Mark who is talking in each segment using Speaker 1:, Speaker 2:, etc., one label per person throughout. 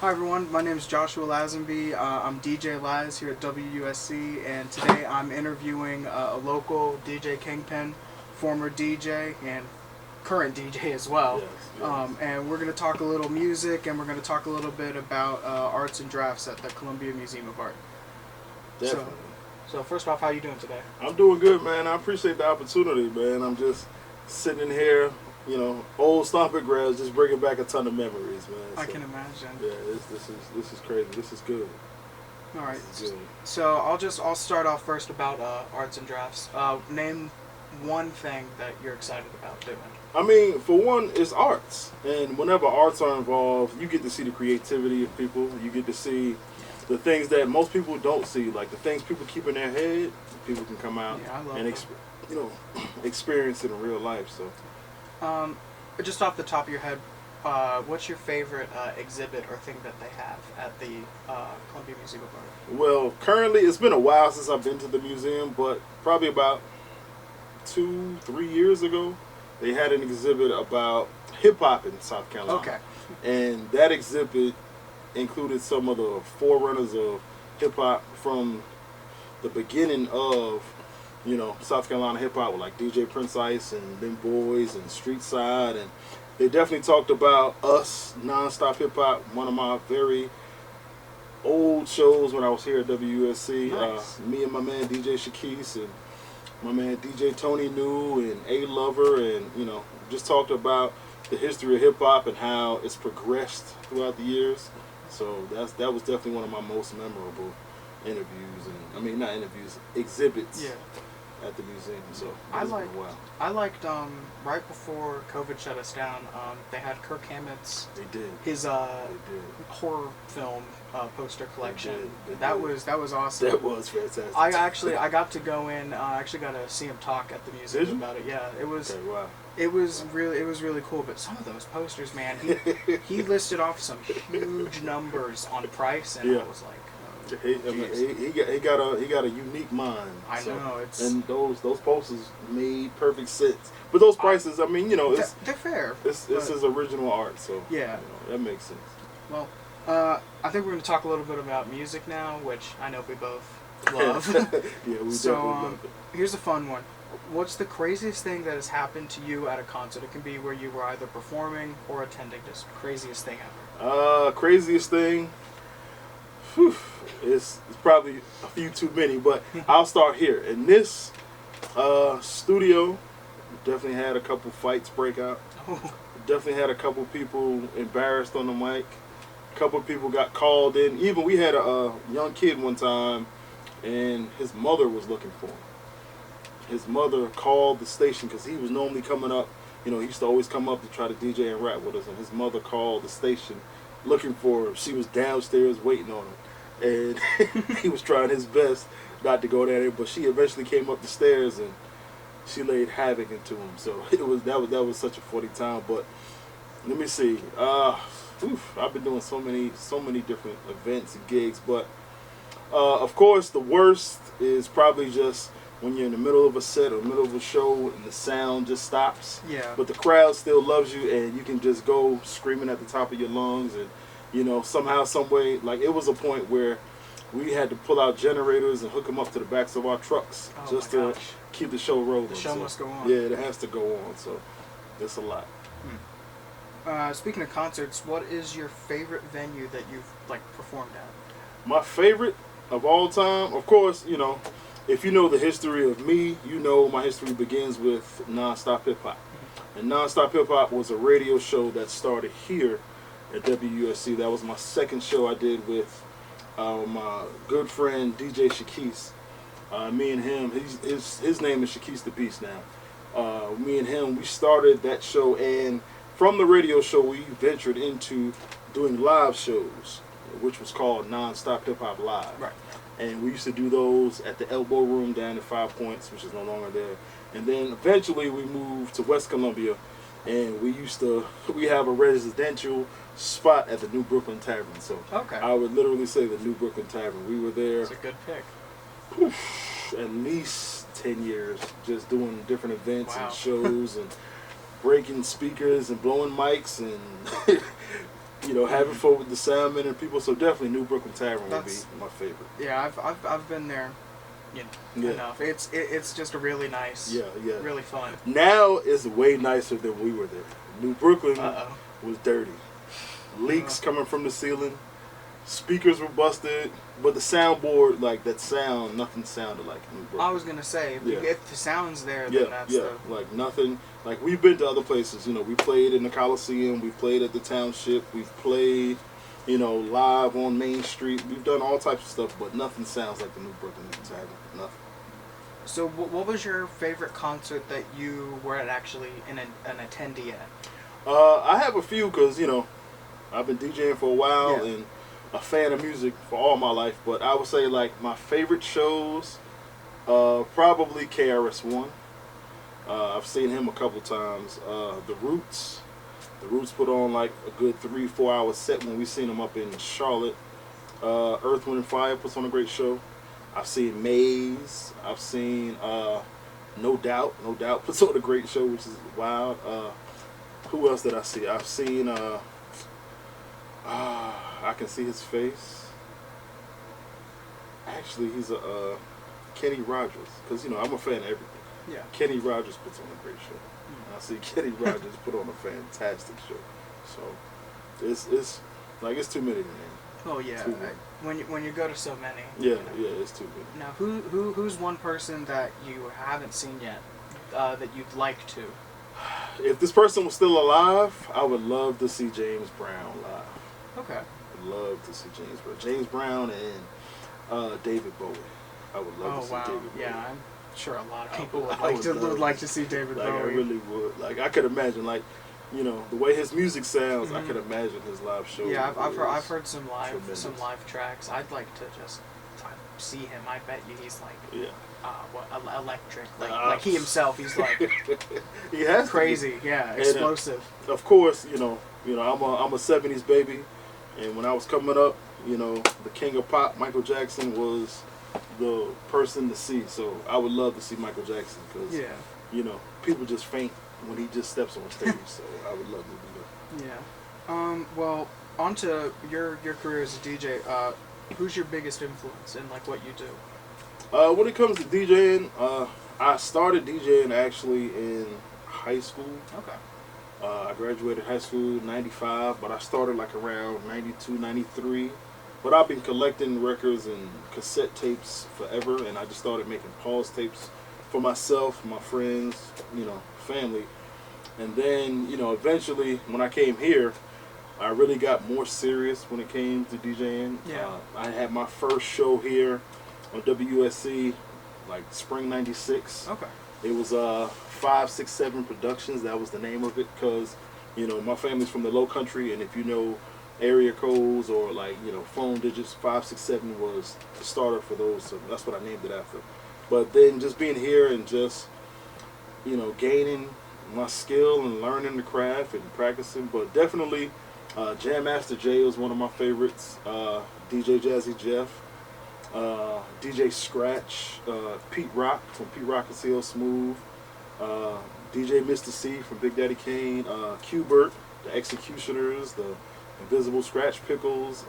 Speaker 1: Hi everyone, my name is Joshua Lazenby. I'm DJ Laz here at WUSC, and today I'm interviewing a local DJ Kingpin, former DJ and current DJ as well.
Speaker 2: Yes.
Speaker 1: And we're going to talk a little music, and we're going to talk a little bit about arts and drafts at the Columbia Museum of Art.
Speaker 2: Definitely.
Speaker 1: So first off, how are you doing today?
Speaker 2: I'm doing good, man. I appreciate the opportunity, man. I'm just sitting in here, old stomping grounds, just bringing back a ton of memories, man.
Speaker 1: I can imagine.
Speaker 2: Yeah, this is crazy. This is good.
Speaker 1: All right.
Speaker 2: Good.
Speaker 1: So I'll start off first about arts and drafts. Name one thing that you're excited about doing.
Speaker 2: I mean, for one, it's arts, and whenever arts are involved, you get to see the creativity of people. You get to see the things that most people don't see, like the things people keep in their head. People can come out and experience it in real life. So,
Speaker 1: just off the top of your head, what's your favorite exhibit or thing that they have at the Columbia Museum of Art?
Speaker 2: Well, currently, it's been a while since I've been to the museum, but probably about 2-3 years ago, they had an exhibit about hip-hop in South Carolina.
Speaker 1: Okay.
Speaker 2: And that exhibit included some of the forerunners of hip-hop from the beginning of, South Carolina hip-hop, with like DJ Prince Ice and them boys and Street Side. And they definitely talked about us, Nonstop Hip-Hop, one of my very old shows when I was here at WUSC.
Speaker 1: Nice.
Speaker 2: Me and my man DJ Shakis and my man DJ Tony New and A Lover, and just talked about the history of hip hop and how it's progressed throughout the years. So that was definitely one of my most memorable interviews, and I mean not interviews, exhibits at the museum. So
Speaker 1: I liked right before COVID shut us down, they had Kirk Hammett's his horror film poster collection. That was awesome.
Speaker 2: That was fantastic.
Speaker 1: I got to go in. I actually got to see him talk at the museum about it. Yeah, it was.
Speaker 2: Okay, wow.
Speaker 1: It was really cool. But some of those posters, man, he listed off some huge numbers on price, and I was like.
Speaker 2: He got a unique mind.
Speaker 1: I know
Speaker 2: and those posters made perfect sense. But those prices, I mean,
Speaker 1: they're fair.
Speaker 2: It's his original art, so that makes sense.
Speaker 1: Well, I think we're going to talk a little bit about music now, which I know we both love.
Speaker 2: Yeah, we
Speaker 1: so
Speaker 2: definitely love it.
Speaker 1: Here's a fun one. What's the craziest thing that has happened to you at a concert? It can be where you were either performing or attending. Just craziest thing ever.
Speaker 2: Craziest thing. Whew, it's probably a few too many, but I'll start here. In this studio, definitely had a couple fights break out. Definitely had a couple people embarrassed on the mic. A couple people got called in. Even we had a young kid one time, and his mother was looking for him. His mother called the station because he was normally coming up. He used to always come up to try to DJ and rap with us, and his mother called the station looking for him. She was downstairs waiting on him, and he was trying his best not to go down there, but she eventually came up the stairs and she laid havoc into him. So that was such a funny time. But let me see. I've been doing so many different events and gigs, but of course the worst is probably just when you're in the middle of a set or middle of a show and the sound just stops.
Speaker 1: Yeah.
Speaker 2: But the crowd still loves you, and you can just go screaming at the top of your lungs, and somehow, some way, like it was a point where we had to pull out generators and hook them up to the backs of our trucks just to keep the show rolling.
Speaker 1: The show must go on.
Speaker 2: Yeah, it has to go on. So it's a lot.
Speaker 1: Speaking of concerts, what is your favorite venue that you've performed at?
Speaker 2: My favorite of all time, of course, if you know the history of me, my history begins with Nonstop Hip-Hop. And Nonstop Hip-Hop was a radio show that started here at WUSC. That was my second show I did with my good friend DJ Shakis. Me and him, his name is Shakis the Beast now. Me and him, we started that show, and from the radio show, we ventured into doing live shows, which was called Nonstop Hip-Hop Live.
Speaker 1: Right.
Speaker 2: And we used to do those at the Elbow Room down at 5 Points, which is no longer there. And then eventually we moved to West Columbia, and we have a residential spot at the New Brooklyn Tavern. So I would literally say the New Brooklyn Tavern. We were there.
Speaker 1: It's a good pick.
Speaker 2: At least 10 years, just doing different events and shows and breaking speakers and blowing mics and you know, having fun with the salmon and people. So definitely New Brooklyn Tavern would be my favorite.
Speaker 1: Yeah, I've been there, you know, enough. It's just a really nice, really fun.
Speaker 2: Now it's way nicer than we were there. New Brooklyn was dirty. Leaks coming from the ceiling. Speakers were busted, but the soundboard, like that sound, nothing sounded like New Brooklyn.
Speaker 1: I was gonna say, if the sound's there, then that's
Speaker 2: like nothing. Like we've been to other places, you know. We played in the Coliseum, we played at the Township, we've played, you know, live on Main Street. We've done all types of stuff, but nothing sounds like the New Brooklyn Tavern. Nothing.
Speaker 1: So, what was your favorite concert that you were actually an attendee at?
Speaker 2: I have a few because you know, I've been DJing for a while and a fan of music for all my life, but I would say like my favorite shows, probably KRS-One. I've seen him a couple times. The Roots put on like a good 3-4 hour set when we seen them up in Charlotte. Earth, Wind and Fire puts on a great show. I've seen Maze. I've seen No Doubt puts on a great show, which is wild. Who else did I see? I've seen I can see his face. Actually, he's a Kenny Rogers, because you know I'm a fan of everything.
Speaker 1: Yeah.
Speaker 2: Kenny Rogers puts on a great show. I see Kenny Rogers put on a fantastic show. So it's like it's too many to name.
Speaker 1: Oh yeah. When you go to so many.
Speaker 2: Yeah,
Speaker 1: you know.
Speaker 2: it's too many.
Speaker 1: Now who's one person that you haven't seen yet that you'd like to?
Speaker 2: If this person was still alive, I would love to see James Brown live.
Speaker 1: Okay.
Speaker 2: I'd love to see James Brown. James Brown and David Bowie. I would love to see David Bowie.
Speaker 1: Yeah, I'm sure a lot of people would like to see David Bowie.
Speaker 2: I really would. Like I could imagine, like, you know, the way his music sounds, I could imagine his live show.
Speaker 1: Yeah, I've heard some live tracks. I'd like to just see him. I bet you he's like electric, like he himself. He's like
Speaker 2: he has
Speaker 1: crazy, explosive.
Speaker 2: And, of course, you know, I'm a '70s baby, and when I was coming up, you know, the king of pop, Michael Jackson, was the person to see. So I would love to see Michael Jackson because you know, people just faint when he just steps on stage. So I would love to do that.
Speaker 1: Yeah. Well, onto your career as a DJ. Who's your biggest influence in like what you do?
Speaker 2: When it comes to DJing, I started DJing actually in high school.
Speaker 1: Okay.
Speaker 2: I graduated high school in '95, but I started like around '92, '93. But I've been collecting records and cassette tapes forever, and I just started making pause tapes for myself, my friends, you know, family. And then, you know, eventually when I came here, I really got more serious when it came to DJing.
Speaker 1: Yeah.
Speaker 2: I had my first show here on WUSC, like spring '96.
Speaker 1: Okay.
Speaker 2: It was 567 Productions. That was the name of it because, you know, my family's from the Low Country, and if you know area codes or like, you know, phone digits, 567 was the starter for those. So that's what I named it after. But then just being here and just, you know, gaining my skill and learning the craft and practicing, but definitely. Jam Master Jay was one of my favorites. DJ Jazzy Jeff, DJ Scratch, Pete Rock from Pete Rock and CL Smooth, DJ Mr. C from Big Daddy Kane, Qbert, the Executioners, the Invisible Scratch Pickles,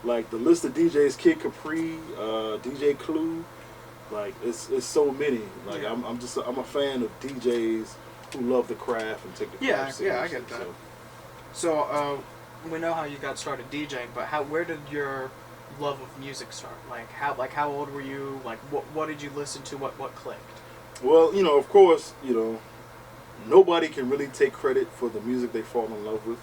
Speaker 2: like the list of DJs, Kid Capri, DJ Clue, like it's so many. Like I'm a fan of DJs who love the craft and take the craft seriously.
Speaker 1: Yeah, I get that. So, we know how you got started DJing, but where did your love of music start? How old were you? Like, what did you listen to? What clicked?
Speaker 2: Well, you know, of course, you know, nobody can really take credit for the music they fall in love with.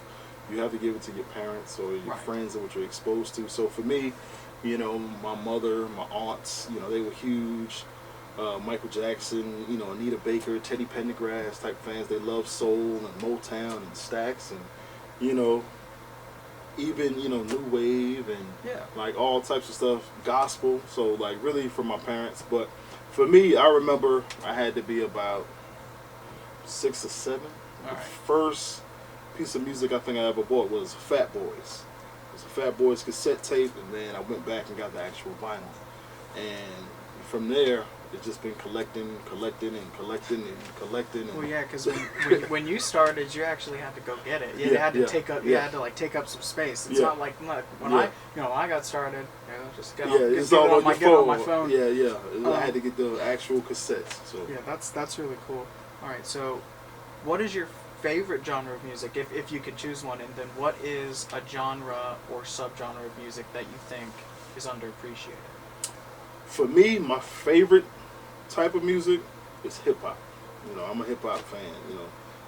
Speaker 2: You have to give it to your parents or your friends and what you're exposed to. So for me, you know, my mother, my aunts, you know, they were huge. Michael Jackson, you know, Anita Baker, Teddy Pendergrass type fans. They love soul and Motown and Stax and, you know, even, you know, new wave and like all types of stuff, gospel. So like really from my parents. But for me, I remember I had to be about 6 or 7. The first piece of music I think I ever bought was Fat Boys. It was a Fat Boys cassette tape, and then I went back and got the actual vinyl. And from there, it's just been collecting.
Speaker 1: Well, yeah, because when you started, you actually had to go get it. You had to take up. You had to take up some space. It's not like when I got started, just get
Speaker 2: it's all on
Speaker 1: my phone.
Speaker 2: Yeah. I had to get the actual cassettes. So
Speaker 1: yeah, that's really cool. All right, so what is your favorite genre of music, if you could choose one, and then what is a genre or subgenre of music that you think is underappreciated?
Speaker 2: For me, my favorite type of music is hip hop. I'm a hip hop fan.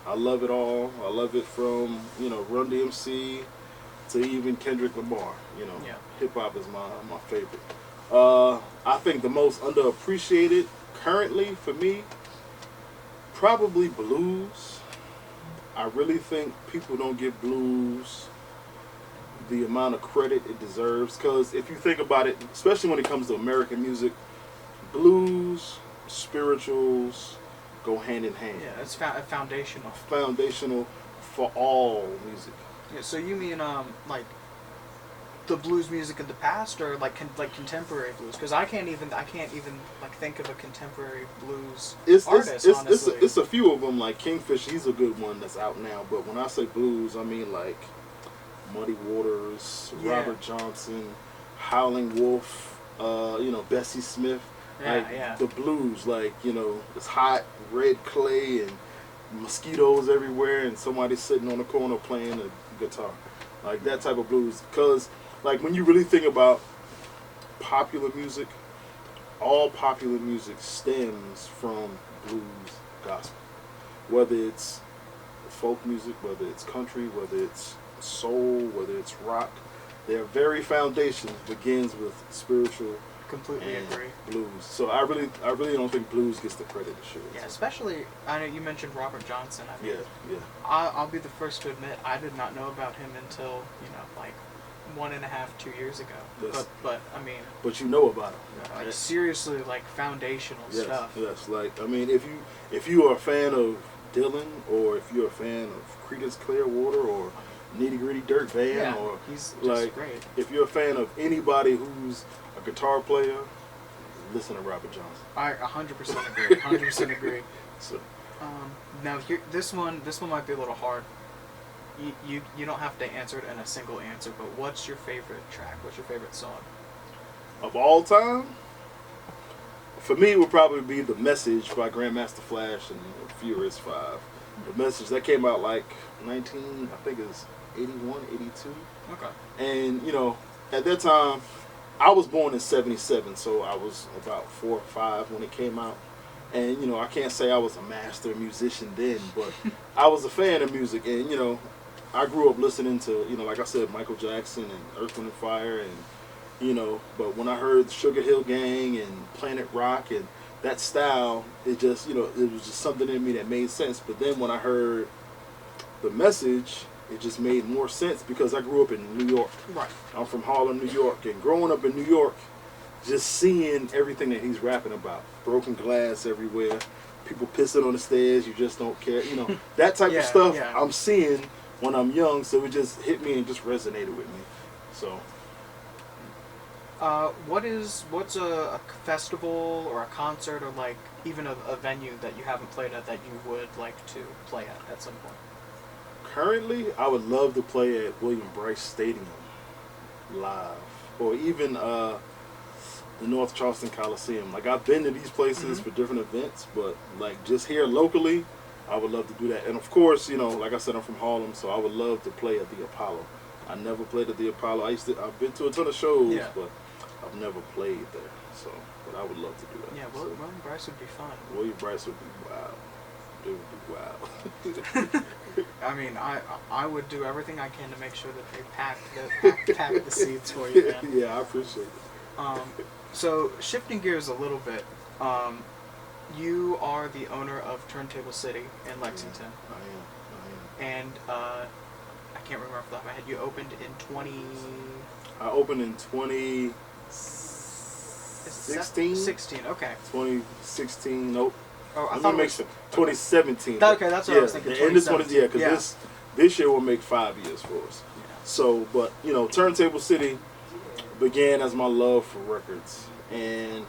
Speaker 2: I love it all. I love it from Run DMC to even Kendrick Lamar. Hip hop is my favorite. I think the most underappreciated currently for me, probably blues. I really think people don't give blues the amount of credit it deserves, because if you think about it, especially when it comes to American music, blues, spirituals go hand in hand.
Speaker 1: Yeah, it's foundational.
Speaker 2: Foundational for all music.
Speaker 1: Yeah, so you mean like the blues music of the past, or like contemporary blues? Because I can't even like think of a contemporary blues artist. Honestly,
Speaker 2: it's a few of them. Like Kingfish, he's a good one that's out now. But when I say blues, I mean like Muddy Waters, Robert Johnson, Howling Wolf, Bessie Smith. The blues, it's hot, red clay, and mosquitoes everywhere, and somebody sitting on the corner playing a guitar. Like that type of blues. Because, when you really think about popular music, all popular music stems from blues, gospel. Whether it's folk music, whether it's country, whether it's soul, whether it's rock, their very foundation begins with spiritual.
Speaker 1: Completely agree.
Speaker 2: Blues. So I really don't think blues gets the credit it should.
Speaker 1: Yeah, especially I know you mentioned Robert Johnson. I mean,
Speaker 2: yeah.
Speaker 1: I'll be the first to admit I did not know about him until 1.5, 2 years ago.
Speaker 2: Yes.
Speaker 1: But I mean.
Speaker 2: But you know about him.
Speaker 1: Seriously, foundational stuff.
Speaker 2: Yes. If you are a fan of Dylan, or if you're a fan of Creedence Clearwater, or Nitty Gritty Dirt Band, or
Speaker 1: he's just great.
Speaker 2: If you're a fan of anybody who's a guitar player, listen to Robert Johnson.
Speaker 1: I 100% agree. 100% agree.
Speaker 2: So,
Speaker 1: now this one might be a little hard. You don't have to answer it in a single answer, but what's your favorite track? What's your favorite song?
Speaker 2: Of all time? For me, it would probably be The Message by Grandmaster Flash and Furious 5. The Message, that came out 81, 82.
Speaker 1: Okay.
Speaker 2: And, at that time, I was born in 77, so I was about 4 or 5 when it came out. And, I can't say I was a master musician then, but I was a fan of music. And, I grew up listening to, like I said, Michael Jackson and Earth, Wind & Fire. And, but when I heard Sugar Hill Gang and Planet Rock and that style, it just, it was just something in me that made sense. But then when I heard The Message, it just made more sense because I grew up in New York.
Speaker 1: Right.
Speaker 2: I'm from Harlem, New York. And growing up in New York, just seeing everything that he's rapping about. Broken glass everywhere. People pissing on the stairs. You just don't care. That type of stuff I'm seeing when I'm young. So it just hit me and just resonated with me. So.
Speaker 1: What's a festival or a concert or even a venue that you haven't played at that you would like to play at some point?
Speaker 2: Currently, I would love to play at William Bryce Stadium live, or even the North Charleston Coliseum. I've been to these places for different events, but just here locally, I would love to do that. And of course, like I said, I'm from Harlem, so I would love to play at the Apollo. I never played at the Apollo. I've been to a ton of shows, but I've never played there. So, but I would love to do that.
Speaker 1: Yeah, William Bryce would be fun.
Speaker 2: William Bryce would be wild. It would be wild.
Speaker 1: I mean, I would do everything I can to make sure that they pack the seats for you, man.
Speaker 2: Yeah, I appreciate it.
Speaker 1: So shifting gears a little bit, you are the owner of Turntable City in Lexington.
Speaker 2: I am.
Speaker 1: And I can't remember off the top of my head. You opened in 20.
Speaker 2: I opened in 2016.
Speaker 1: 16. Okay.
Speaker 2: 2016. Nope.
Speaker 1: Oh, I thought it was
Speaker 2: 2017.
Speaker 1: Okay, that's what I was thinking.
Speaker 2: The end of 20. Because this year will make 5 years for us. Yeah. So, but Turntable City began as my love for records, and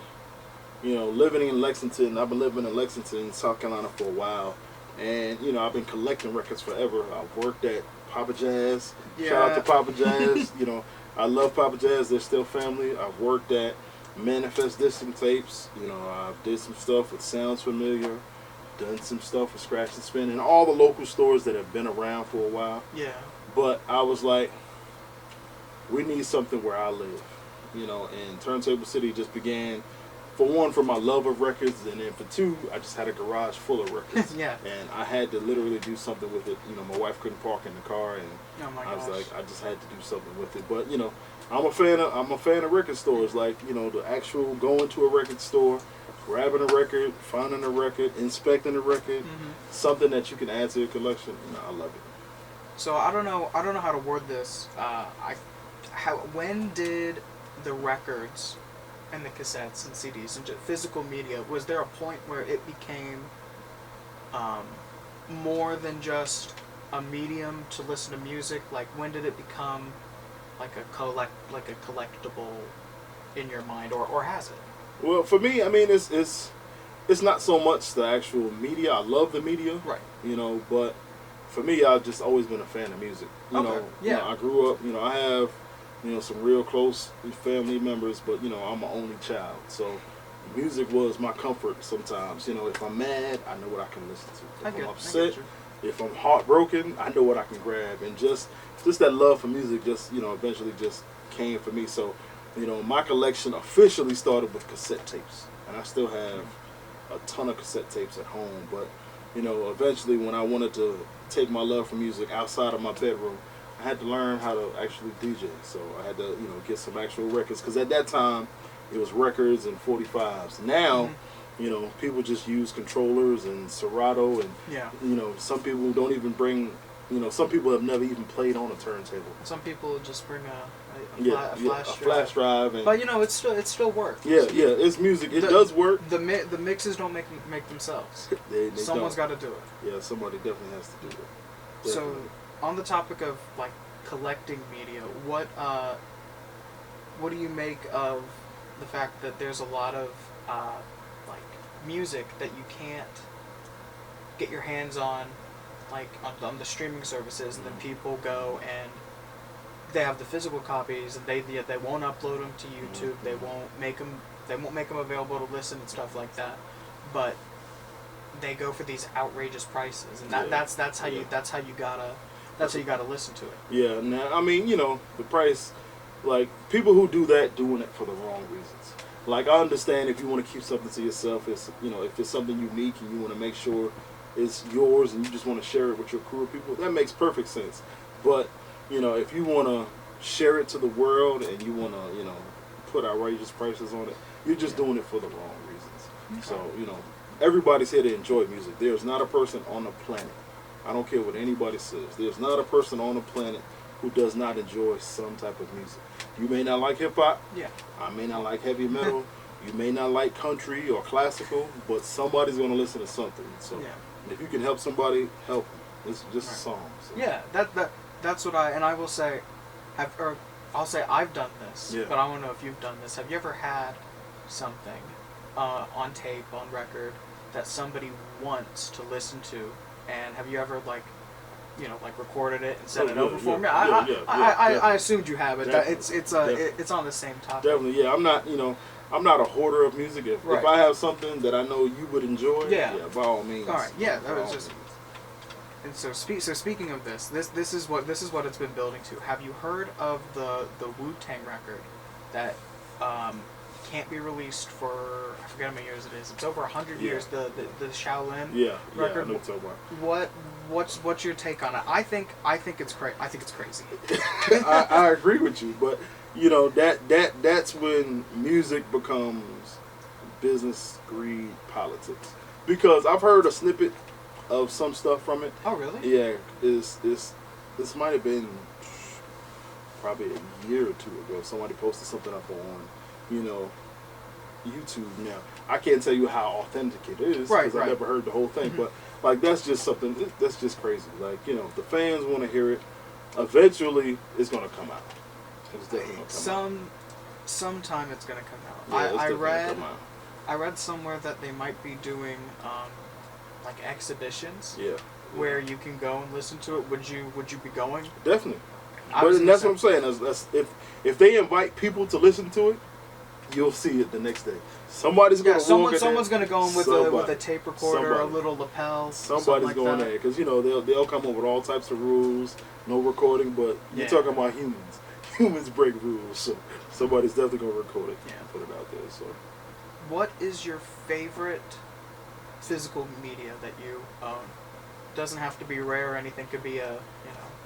Speaker 2: you know, living in Lexington, I've been living in Lexington, South Carolina for a while. And, you know, I've been collecting records forever. I've worked at Papa Jazz.
Speaker 1: Yeah.
Speaker 2: Shout out to Papa Jazz. You know, I love Papa Jazz. They're still family. I've worked at Manifest Distant Tapes. You know, I did some stuff with Sounds Familiar. Done some stuff with Scratch and Spin. And all the local stores that have been around for a while.
Speaker 1: Yeah.
Speaker 2: But I was like, we need something where I live. You know, and Turntable City just began, for one, for my love of records, and then for two, I just had a garage full of records.
Speaker 1: Yeah.
Speaker 2: And I had to literally do something with it. You know, my wife couldn't park in the car, and
Speaker 1: Oh my
Speaker 2: I was
Speaker 1: gosh.
Speaker 2: like, I just had to do something with it. But you know, I'm a fan of record stores. Like, you know, the actual going to a record store, grabbing a record, finding a record, inspecting a record, something that you can add to your collection. You know, I love it.
Speaker 1: So I don't know how to word this. When did the records and the cassettes and CDs and just physical media, was there a point where it became more than just a medium to listen to music? Like, when did it become like a collectible in your mind, or has it?
Speaker 2: Well, for me, I mean, it's not so much the actual media. I love the media,
Speaker 1: Right.
Speaker 2: you know, but for me, I've just always been a fan of music. You
Speaker 1: Okay,
Speaker 2: know,
Speaker 1: yeah.
Speaker 2: you know, I grew up, you know, I have, you know, some real close family members, but, you know, I'm an only child. So music was my comfort sometimes. You know, if I'm mad, I know what I can listen to. If I'm upset, if I'm heartbroken, I know what I can grab. And just that love for music just, you know, eventually just came for me. So, you know, my collection officially started with cassette tapes. And I still have a ton of cassette tapes at home. But, you know, eventually when I wanted to take my love for music outside of my bedroom, I had to learn how to actually DJ. So I had to, you know, get some actual records. Because at that time, it was records and 45s. Now, you know, people just use controllers and Serato. And, you know, some people don't even bring, you know, some people have never even played on a turntable.
Speaker 1: Some people just bring a
Speaker 2: a flash drive. And,
Speaker 1: but, you know, it still works.
Speaker 2: Yeah, it's music. It does work.
Speaker 1: The mixes don't make themselves.
Speaker 2: they
Speaker 1: Someone's
Speaker 2: don't.
Speaker 1: got to do it.
Speaker 2: Yeah, somebody definitely has to do it.
Speaker 1: So, on the topic of like collecting media, what do you make of the fact that there's a lot of like music that you can't get your hands on, like on the streaming services, and then people go and they have the physical copies, and they won't upload them to YouTube. They won't make them available to listen and stuff like that, but they go for these outrageous prices, and that's how you gotta listen to it.
Speaker 2: Yeah, now, I mean, you know, the price, like, people who do that, doing it for the wrong reasons. Like, I understand if you want to keep something to yourself, it's, you know, if it's something unique and you want to make sure it's yours and you just want to share it with your crew of people, that makes perfect sense. But, you know, if you want to share it to the world and you want to, you know, put outrageous prices on it, you're just doing it for the wrong reasons. So, you know, everybody's here to enjoy music. There's not a person on the planet, I don't care what anybody says, there's not a person on the planet who does not enjoy some type of music. You may not like hip-hop.
Speaker 1: Yeah.
Speaker 2: I may not like heavy metal. You may not like country or classical, but somebody's going to listen to something. So if you can help somebody, help them. It's just a song. So.
Speaker 1: Yeah, that's what I will say, I'll say I've done this, but I want to know if you've done this. Have you ever had something on tape, on record, that somebody wants to listen to, and have you ever, like, you know, like, recorded it and sent it over for me? I assumed you have it. It's on the same topic.
Speaker 2: Definitely, yeah. I'm not a hoarder of music. If I have something that I know you would enjoy, by all means.
Speaker 1: All right, yeah, that was just. And so speaking of this is what it's been building to. Have you heard of the Wu-Tang record that can't be released for, I forget how many years it is. It's over 100 years. The Shaolin record.
Speaker 2: I know what you're
Speaker 1: What's your take on it? I think it's crazy. I think it's crazy.
Speaker 2: I agree with you, but you know that's when music becomes business, greed, politics. Because I've heard a snippet of some stuff from it.
Speaker 1: Oh, really?
Speaker 2: Yeah, this might have been probably a year or two ago. Somebody posted something up on, you know, YouTube. Now I can't tell you how authentic it is because I never heard the whole thing, but like that's just something that's just crazy. Like, you know, the fans want to hear it. Eventually, it's gonna come out. It's definitely gonna come out.
Speaker 1: Sometime it's gonna come out.
Speaker 2: Yeah,
Speaker 1: I read
Speaker 2: come out.
Speaker 1: I read somewhere that they might be doing like exhibitions.
Speaker 2: Yeah.
Speaker 1: Where you can go and listen to it. Would you be going?
Speaker 2: Definitely. But that's what I'm saying. That's, if they invite people to listen to it, you'll see it the next day. Somebody's going to
Speaker 1: someone's going to go in with a tape recorder, a little lapel.
Speaker 2: Somebody's
Speaker 1: like
Speaker 2: going there because they'll come up with all types of rules, no recording. But you're talking about humans. Humans break rules, so somebody's definitely going to record it. Yeah. Put it out there. So, what
Speaker 1: is your favorite physical media that you own? Doesn't have to be rare or anything. Could be a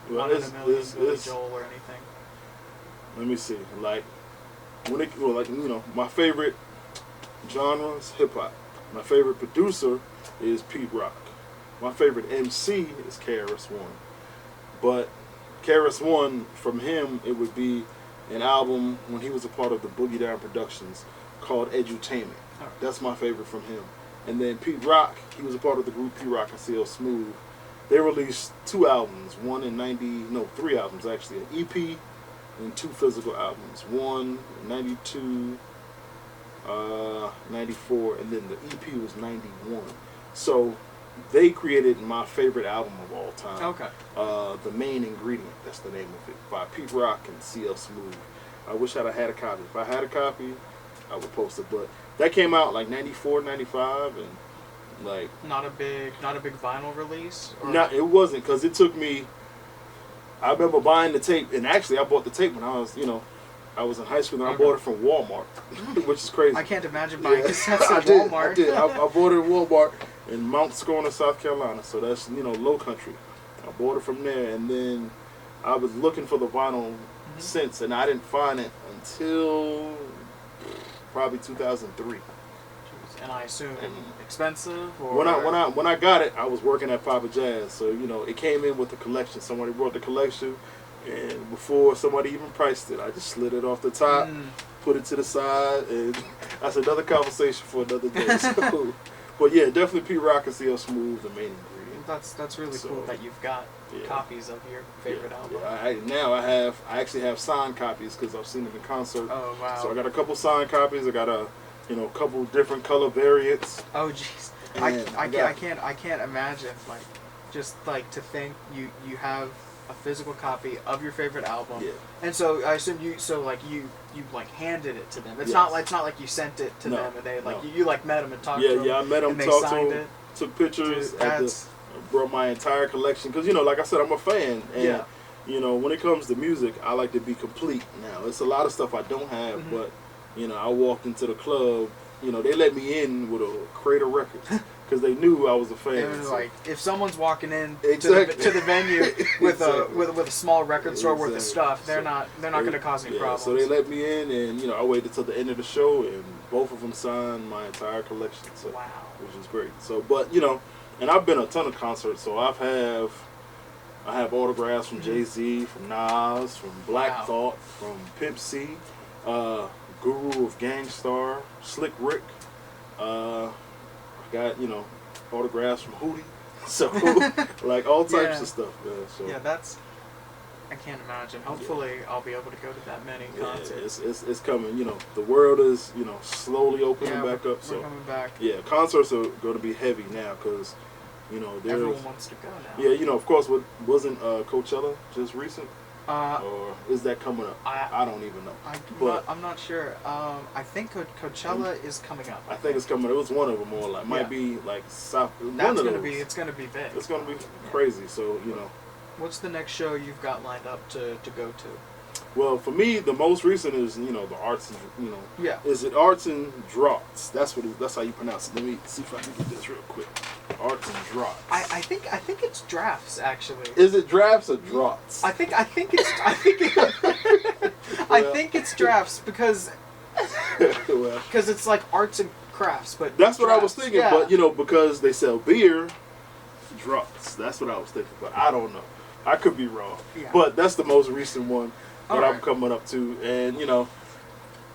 Speaker 1: one in a million, Billy Joel or anything.
Speaker 2: Let me see. Like my favorite genre is hip hop. My favorite producer is Pete Rock. My favorite MC is KRS-One. But KRS-One, from him, it would be an album when he was a part of the Boogie Down Productions called Edutainment. That's my favorite from him. And then Pete Rock, he was a part of the group Pete Rock and CL Smooth. They released 2 albums, 3 albums actually, an EP and 2 physical albums. One in 92, 94, and then the EP was 91. So they created my favorite album of all time.
Speaker 1: Okay.
Speaker 2: The Main Ingredient, that's the name of it, by Pete Rock and CL Smooth. I wish I'd have had a copy. If I had a copy, I would post it, but that came out like 94, 95, and like
Speaker 1: not a big vinyl release.
Speaker 2: No, it wasn't, because it took me. I remember buying the tape, and actually I bought the tape when I was in high school, and I bought it from Walmart, which is crazy.
Speaker 1: I can't imagine buying cassettes at Walmart.
Speaker 2: I did. I bought it at Walmart in Mount Scona, South Carolina, so that's low country. I bought it from there, and then I was looking for the vinyl since, and I didn't find it until probably 2003.
Speaker 1: And I assume expensive. Or
Speaker 2: when I got it, I was working at Papa Jazz, so it came in with the collection. Somebody brought the collection, and before somebody even priced it, I just slid it off the top, put it to the side, and that's another conversation for another day. So, but yeah, definitely Pete Rock and CL Smooth, the Main Ingredient.
Speaker 1: That's really cool that you've got copies of your favorite album.
Speaker 2: Yeah, I actually have signed copies because I've seen them in concert.
Speaker 1: Oh wow!
Speaker 2: So I got a couple signed copies. I got a couple different color variants.
Speaker 1: Oh jeez, I can't imagine to think you have a physical copy of your favorite album.
Speaker 2: Yeah.
Speaker 1: And so I assume you handed it to them. It's not like you sent it to them and they you met them and talked to them.
Speaker 2: Yeah, I met them, talked to them, took pictures. Dude, brought my entire collection because like I said, I'm a fan, and when it comes to music, I like to be complete. Now it's a lot of stuff I don't have, but I walked into the club. They let me in with a crate of records because they knew I was a fan.
Speaker 1: It was like if someone's walking in to the venue with a small record store worth of stuff, they're not going to cause any problems.
Speaker 2: So they let me in, and I waited till the end of the show, and both of them signed my entire collection. So,
Speaker 1: wow,
Speaker 2: which is great. So, but and I've been a ton of concerts, so I have autographs from Jay-Z, from Nas, from Black Thought, from Pimp C, Guru of Gangstar, Slick Rick. I got autographs from Hootie, so like all types of stuff, man. So
Speaker 1: I can't imagine. Hopefully, I'll be able to go to that many concerts.
Speaker 2: It's coming. The world is slowly opening back up. So
Speaker 1: coming back.
Speaker 2: Yeah, concerts are going to be heavy now because
Speaker 1: everyone wants to go now.
Speaker 2: Yeah, of course. Wasn't Coachella just recent? Or is that coming up? I don't even know.
Speaker 1: I'm not sure. I think Coachella is coming up.
Speaker 2: I think it's coming. It was one of them, or might be like South.
Speaker 1: It's gonna be big.
Speaker 2: It's gonna be crazy. So
Speaker 1: What's the next show you've got lined up to go to?
Speaker 2: Well, for me, the most recent is the Arts and Is it Arts and Draughts? That's how you pronounce it. Let me see if I can get this real quick. Arts and Draughts.
Speaker 1: I think it's Drafts actually.
Speaker 2: Is it Drafts or Draughts?
Speaker 1: I think it's Drafts because it's like arts and crafts, but
Speaker 2: that's what
Speaker 1: drafts.
Speaker 2: I was thinking. Yeah. But because they sell beer, Draughts. That's what I was thinking. But I don't know. I could be wrong. Yeah. But that's the most recent one that I'm coming up to, and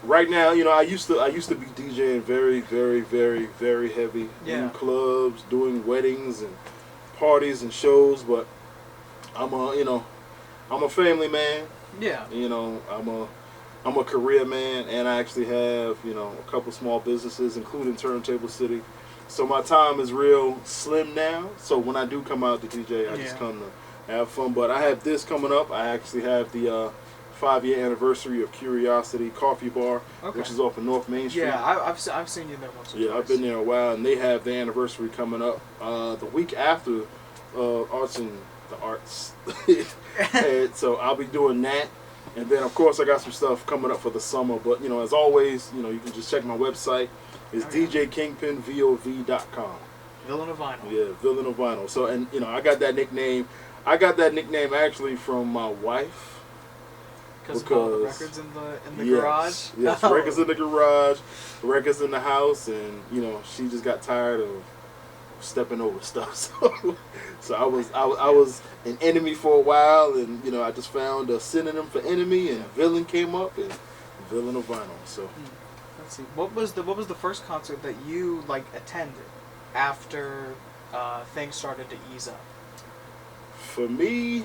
Speaker 2: right now, I used to be DJing very, very, very, very heavy in clubs, doing weddings and parties and shows. But I'm a family man.
Speaker 1: Yeah.
Speaker 2: I'm I'm a career man, and I actually have, you know, a couple small businesses, including Turntable City. So my time is real slim now. So when I do come out to DJ, I just come to have fun. But I have this coming up. I actually have the 5-year anniversary of Curiosity Coffee Bar, which is off of North Main Street.
Speaker 1: Yeah, I've seen you there once or twice.
Speaker 2: Yeah, I've been there a while, and they have their anniversary coming up the week after Arts and the Arts. And so I'll be doing that. And then, of course, I got some stuff coming up for the summer. But, you know, as always, you know, you can just check my website. It's DJKingpinVOV.com.
Speaker 1: Villain of Vinyl.
Speaker 2: Yeah, Villain of Vinyl. So, and, you know, I got that nickname. actually from my wife.
Speaker 1: Because of all the records in the garage?
Speaker 2: Yes, records in the garage, records in the house. And, you know, she just got tired of stepping over stuff. So I was an enemy for a while, and you know I just found a synonym for enemy, and villain came up, and Villain of Vinyl. So
Speaker 1: let's see, what was the first concert that you like attended after things started to ease up?
Speaker 2: For me,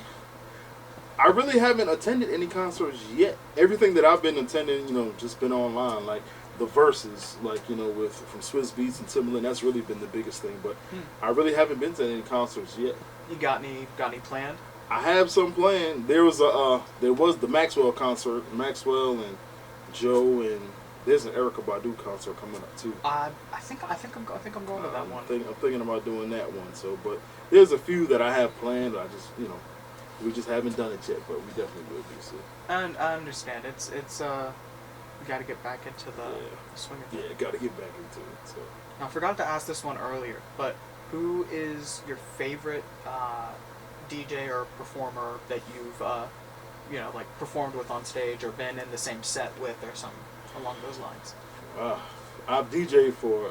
Speaker 2: I really haven't attended any concerts yet. Everything that I've been attending, you know, just been online, like the verses, like, you know, from Swizz Beatz and Timbaland. That's really been the biggest thing. But I really haven't been to any concerts yet.
Speaker 1: You got any planned?
Speaker 2: I have some planned. There was the Maxwell concert. Maxwell and Joe, and there's an Erykah Badu concert coming up too.
Speaker 1: I think I'm going to that one.
Speaker 2: I'm thinking about doing that one. So, but there's a few that I have planned. I just, you know, we just haven't done it yet, but we definitely will be soon.
Speaker 1: And I understand. It's we got to get back into the swing of it.
Speaker 2: Yeah, got to get back into it. So
Speaker 1: I forgot to ask this one earlier, but who is your favorite DJ or performer that you've you know, like performed with on stage or been in the same set with or something along those lines?
Speaker 2: I've DJed for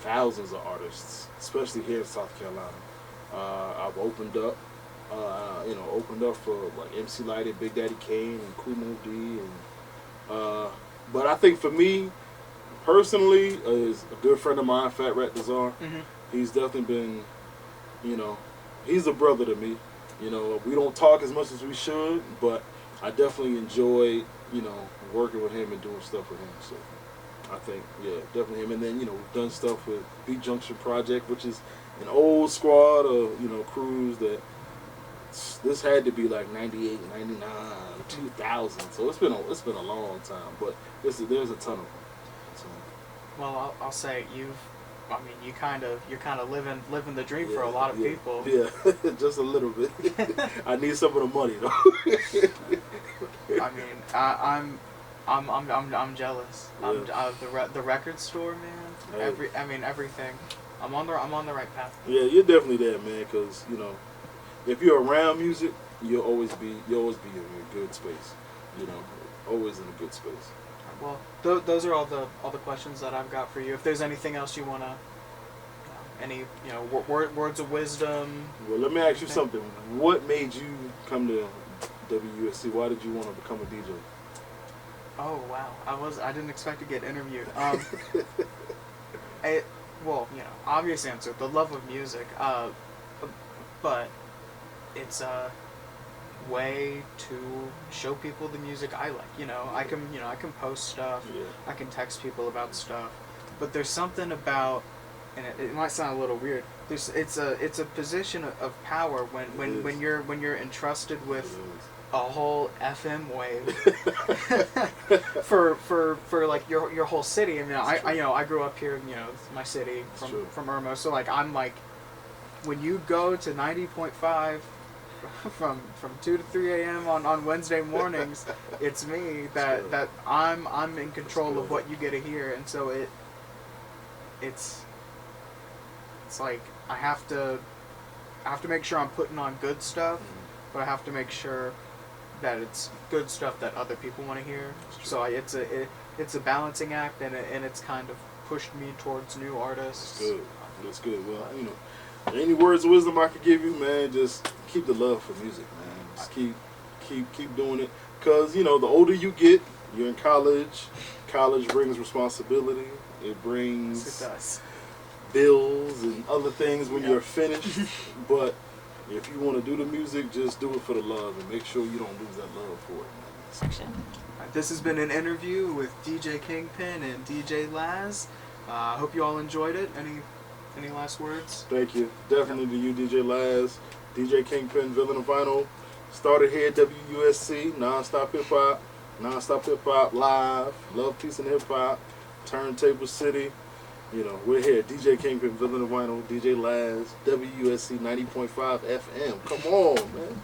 Speaker 2: thousands of artists, especially here in South Carolina. I've opened up for like MC Light, Big Daddy Kane, and Kumo D, and but I think for me personally, is a good friend of mine, Fat Rat Dazar. He's definitely been, you know, he's a brother to me. You know, we don't talk as much as we should, but I definitely enjoy, you know, working with him and doing stuff with him. So I think, yeah, definitely him. And then, you know, we've done stuff with Beat Junction Project, which is an old squad of, you know, crews that this had to be like 98, 99, 2000. So it's been a long time, but there's a ton of them. So.
Speaker 1: Well, I'll say you're kind of living the dream for a lot of people.
Speaker 2: Yeah, just a little bit. I need some of the money though.
Speaker 1: I mean, I'm jealous.
Speaker 2: Yeah.
Speaker 1: The record store, man. Everything. I'm on the right path.
Speaker 2: Yeah, you're definitely there, man. Because you know, if you're around music, you'll always be in a good space. You know, always in a good space.
Speaker 1: Well, those are all the questions that I've got for you. If there's anything else you wanna, any words of wisdom.
Speaker 2: Well, let me ask you something. What made you come to WUSC? Why did you want to become a DJ?
Speaker 1: Oh wow, I didn't expect to get interviewed. Obvious answer, the love of music. But it's a way to show people the music I like. I can post stuff.
Speaker 2: Yeah.
Speaker 1: I can text people about stuff. But there's something about, and it might sound a little weird. It's a position of power when you're entrusted with a whole FM wave for like your whole city. I grew up here, my city from Irmo. So like I'm like, when you go to 90.5 from 2 to 3 a.m. on Wednesday mornings, it's me that I'm in control of what you get to hear, and so it's like I have to make sure I'm putting on good stuff, but I have to make sure that it's good stuff that other people want to hear. So it's a balancing act, and it's kind of pushed me towards new artists.
Speaker 2: That's good. Well, any words of wisdom I could give you, man, just keep the love for music, man. Just keep doing it. Because, the older you get, you're in college. College brings responsibility. It brings bills and other things when you're finished. But if you want to do the music, just do it for the love and make sure you don't lose that love for it, man.
Speaker 3: section.
Speaker 1: This has been an interview with DJ Kingpin and DJ Laz. I hope you all enjoyed it. Any last words?
Speaker 2: Thank you. Definitely to you, DJ Laz, DJ Kingpin, Villain of Vinyl. Started here at WUSC, Nonstop Hip-Hop, Nonstop Hip-Hop Live, Love, Peace, and Hip-Hop, Turntable City. You know, we're here. DJ Kingpin, Villain of Vinyl, DJ Laz, WUSC 90.5 FM. Come on, man.